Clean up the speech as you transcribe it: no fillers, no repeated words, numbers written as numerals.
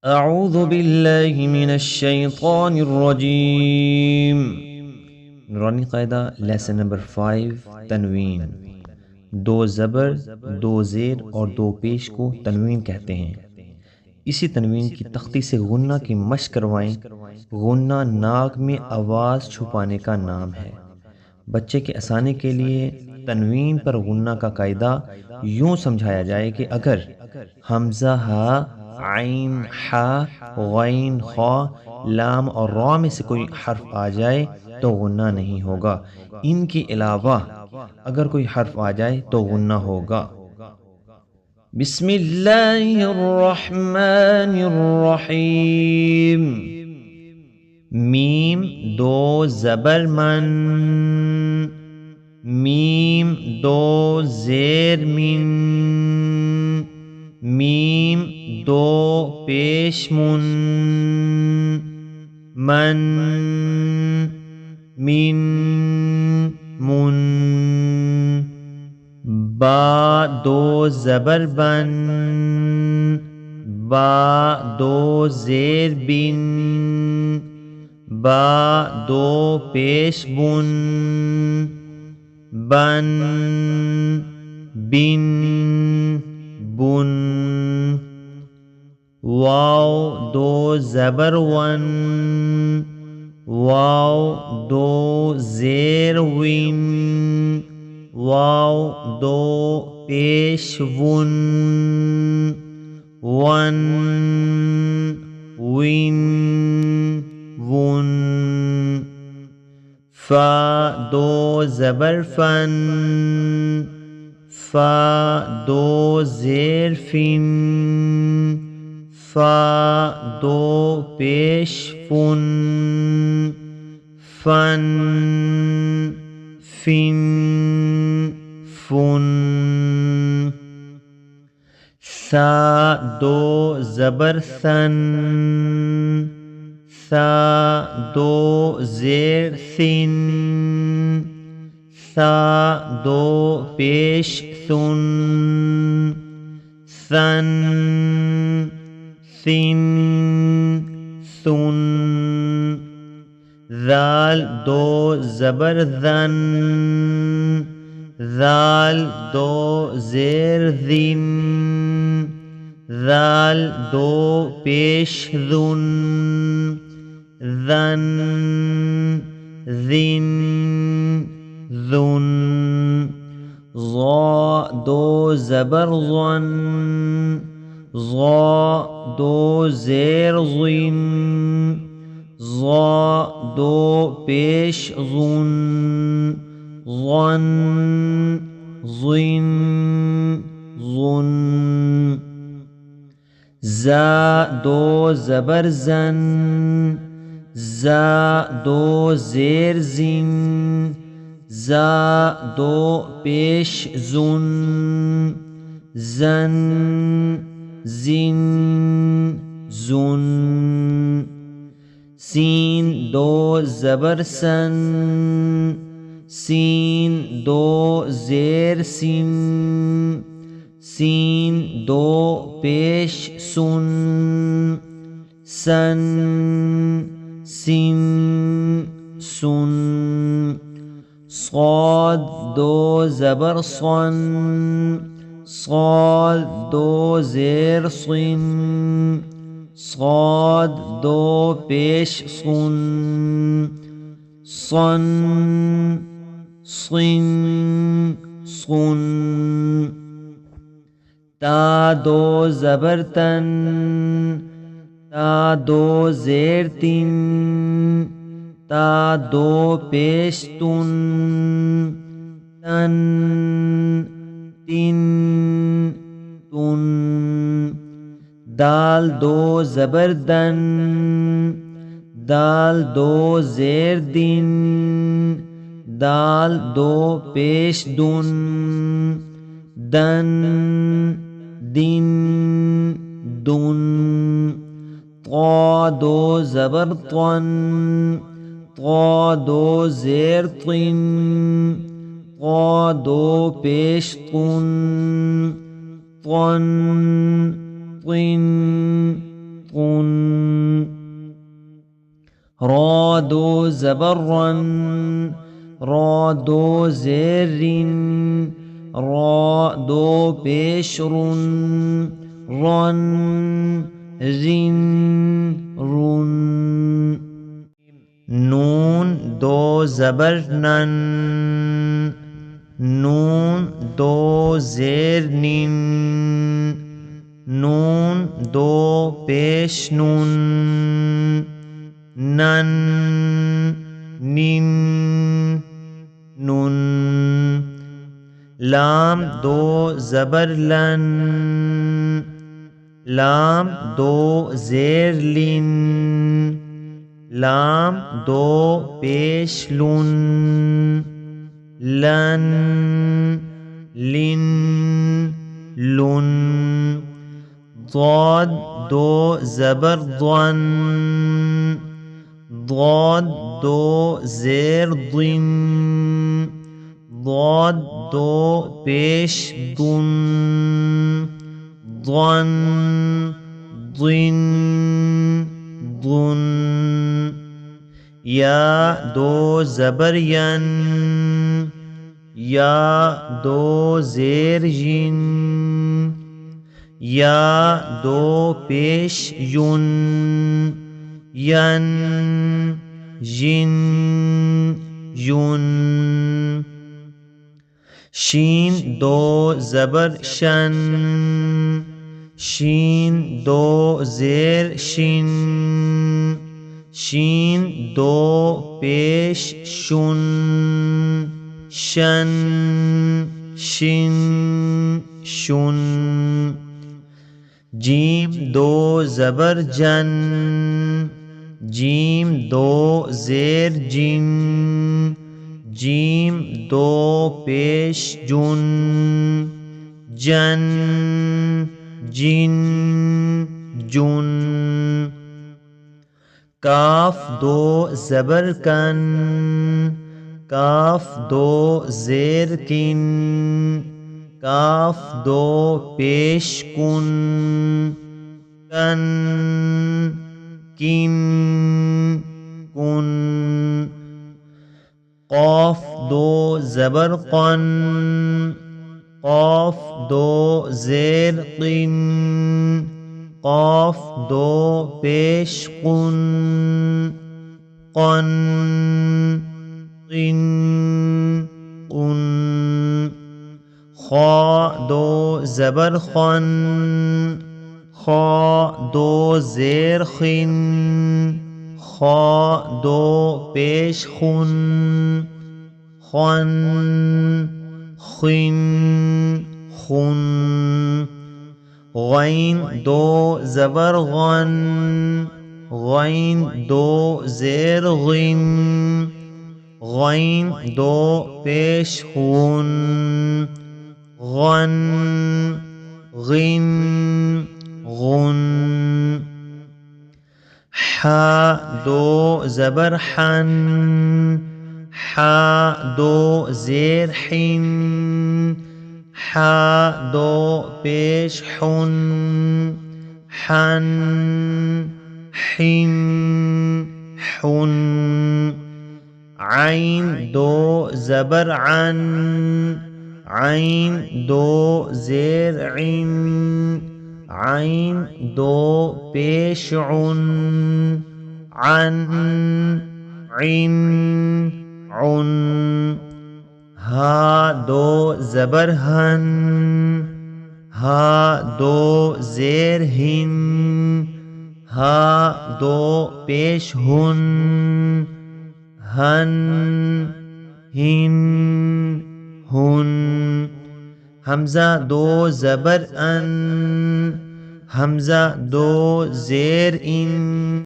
اعوذ باللہ من الشیطان الرجیم۔ نورانی قاعدہ لیسن نمبر 5 تنوین۔ دو زبر، دو زیر اور دو پیش کو تنوین کہتے ہیں۔ اسی تنوین کی تختی سے غنہ کی مشق کروائیں۔ غنہ ناک میں آواز چھپانے کا نام ہے۔ بچے کے آسانی کے لیے تنوین پر غنہ کا قاعدہ یوں سمجھایا جائے کہ اگر حمزہ ہا، عین ہا، غین خا، لام اور را میں سے کوئی حرف آ جائے تو غنہ نہیں ہوگا۔ ان کے علاوہ اگر کوئی حرف آ جائے تو غنہ ہوگا۔ بسم اللہ الرحمن الرحیم۔ میم دو زبر من، میم دو زیر من، میم دو پیش من، من من من، با دو زبر بن، با دو زیر بن، با دو پیش بن، بن بن بن، واو دو زبر ون، واو دو زیر وین، واو دو پیش ون، ون وین ون، فا دو زبر فن، فا دو زیر فن، فا دو پیش فن، فن فن فن، ثا دو زبر ثن، ثا دو زیر ثن، ثا دو پیش ثن، ثن ثن ثن، ذال دو زبر ذن، ذال دو زیر ذن، ذال دو پیش ذن، ذن ذن ذن، ظا دو زبر ظن، ظا دو زیر ظن، ظا دو پیش ظن، ظن ظن ظن، زا دو زبر زن، زا دو زیر زن، زا دو پیش زن، زن زن زن، سین دو زبر سن، سین دو زیر سن، سین دو پیش سن، سن سن سن، صاد دو زبر صن، صاد دو زیر صن، صاد دو پیش صن، صن صن صن، تا دو زبر تن، تا دو زیر تن، تا دو پیش تن، تن تن تن، دال دو زبر دن، دال دو زیر دن، دال دو پیش دن، دن دن دن، طا دو زبر طن، طا دو زیر طن، طا دو پیش طن، طن طن طن را دو زبر رن را دو زیر رین را دو پیش رن رن رین رن نون دو زبر نن نون دو زیر نین نون دو پیش نون نن نین نون لام دو زبر لن لام دو زیر لین لام دو پیش لون لن لن لن ضاد دو زبر ضن ضاد دو زیر ضن ضاد دو پیش ضن ضن ضن ضن یا دو زبر ین یا دو زیر ین یا دو پیش یون ین ین یون شین دو زبر شن شین دو زیر شین شین دو پیش شن شن شن شن جیم دو زبر جن جیم دو زیر جن جیم دو پیش جن جن جن جن کاف دو زبر کن کاف دو زیر کن کاف دو پیش کن کن کن کن قاف دو زبر قن قاف دو زیر قن قاف دو پیش قن قن قن قن خا دو زبر خن خا دو زیر خن خا دو پیش خن خن خن خن غین دو زبر غن غین دو زیر غن غین دو پیش خون غن غن غن حا دو زبر حن حا دو زیر حن حا دو پیش حن حن حن حن عین دو زبر عن عین دو زیر عین عین دو پیش عن عن عن عن ہا دو زبر ہن ہا دو زیر ہن ہا دو پیش ہن ہن ہن ہن حمزہ دو زبر ان حمزہ دو زیر ان